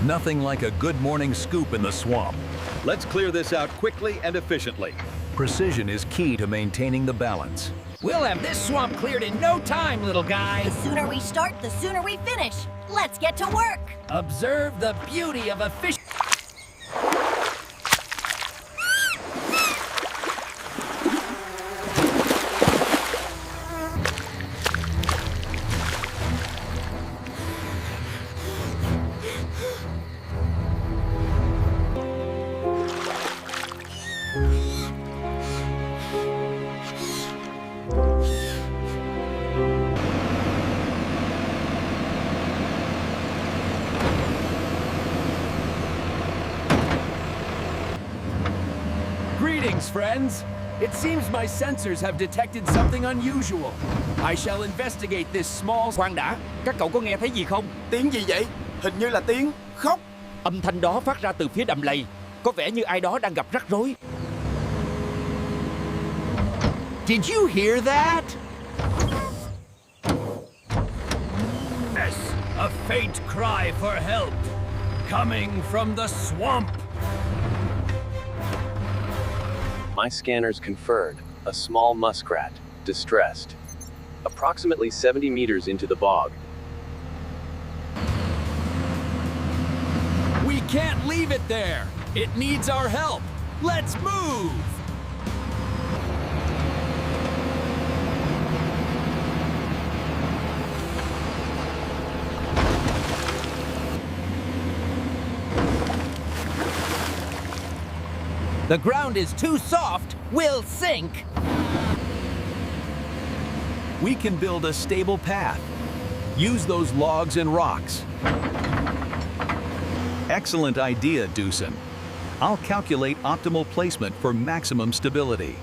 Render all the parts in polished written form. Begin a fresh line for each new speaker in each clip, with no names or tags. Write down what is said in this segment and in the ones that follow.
Nothing like a good morning scoop in the swamp. Let's clear this out quickly and efficiently. Precision is key to maintaining the balance.
We'll have this swamp cleared in no time, little guy.
The sooner we start, the sooner we finish. Let's get to work.
Observe the beauty of a fish. Greetings, friends. It seems my sensors have detected something unusual. I shall investigate this small...
Khoan đã, các cậu có nghe thấy gì không?
Tiếng gì vậy? Hình như là tiếng khóc.
Âm thanh đó phát ra từ phía đầm lầy. Có vẻ như ai đó đang gặp rắc rối.
Did you hear that?
Yes, a faint cry for help. Coming from the swamp.
My scanners conferred a small muskrat, distressed, approximately 70 meters into the bog.
We can't leave it there. It needs our help. Let's move. The ground is too soft. We'll sink.
We can build a stable path. Use those logs and rocks. Excellent idea, Doosan. I'll calculate optimal placement for maximum stability.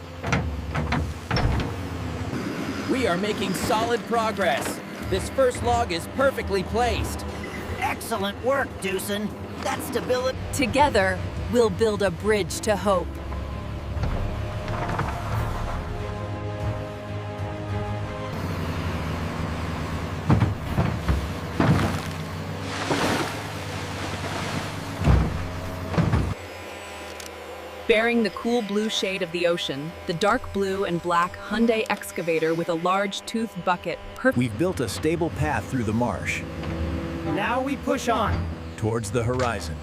We are making solid progress. This first log is perfectly placed.
Excellent work, Doosan. That stability...
Together, we'll build a bridge to hope. Bearing the cool blue shade of the ocean, the dark blue and black Hyundai excavator with a large toothed bucket.
We've built a stable path through the marsh.
Now we push on.
Towards the horizon.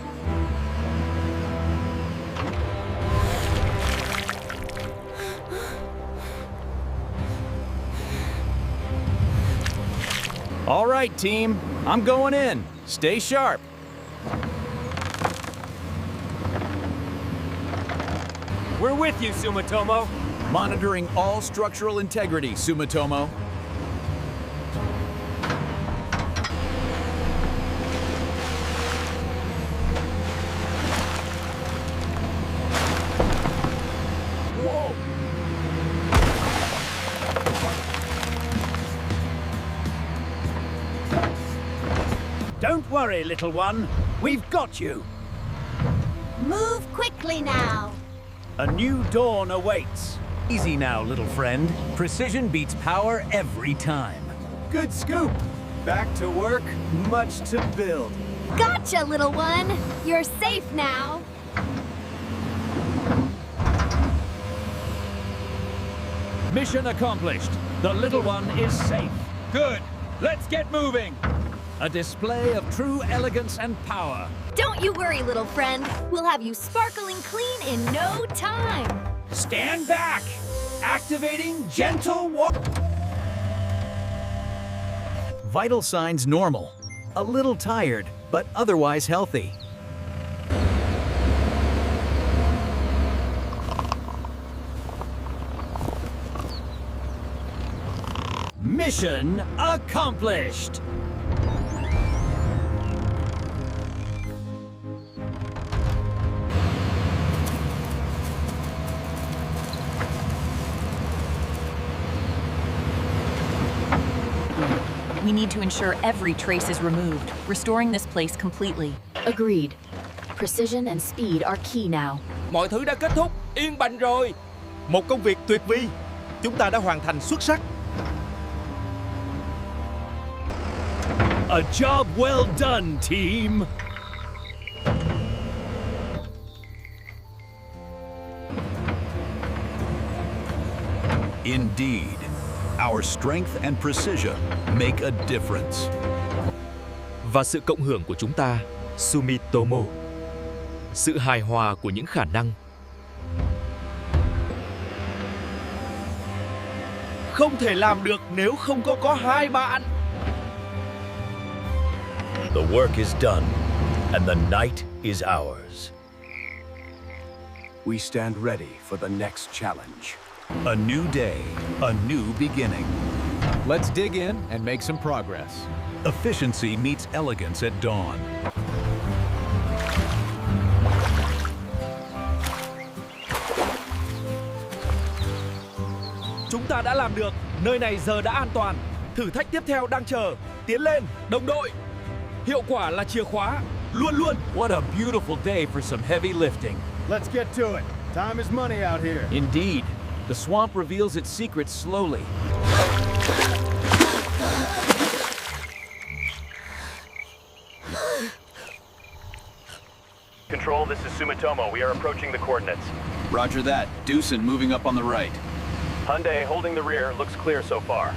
All right, team. I'm going in. Stay sharp.
We're with you, Sumitomo.
Monitoring all structural integrity, Sumitomo.
Whoa! Don't worry, little one. We've got you.
Move quickly now.
A new dawn awaits. Easy now, little friend. Precision beats power every time.
Good scoop. Back to work, much to build.
Gotcha, little one. You're safe now.
Mission accomplished. The little one is safe. Good. Let's get moving. A display of true elegance and power.
Don't you worry, little friend. We'll have you sparkling clean in no time.
Stand back. Activating gentle walk.
Vital signs normal. A little tired, but otherwise healthy.
Mission accomplished.
We need to ensure every trace is removed, restoring this place completely.
Agreed. Precision and speed are key now.
Mọi thứ đã kết thúc, yên bình rồi.
Một công việc tuyệt vời. Chúng ta đã hoàn thành xuất sắc.
A job well done, team. Indeed, our strength and precision make a difference.
Và sự cộng hưởng của chúng ta, Sumitomo. Sự hài hòa của những khả năng. Không thể làm được nếu không có hai bạn.
The work is done, and the night is ours.
We stand ready for the next challenge.
A new day, a new beginning.
Let's dig in and make some progress.
Efficiency meets elegance at dawn.
Chúng ta đã làm được. Nơi này giờ đã an toàn. Thử thách tiếp theo đang chờ. Tiến lên, đồng đội. Hiệu quả là chìa khóa. Luôn luôn.
What a beautiful day for some heavy lifting.
Let's get to it. Time is money out here.
Indeed, the swamp reveals its secrets slowly.
Control, this is Sumitomo. We are approaching the coordinates.
Roger that. Deucin moving up on the right.
Hyundai holding the rear. Looks clear so far.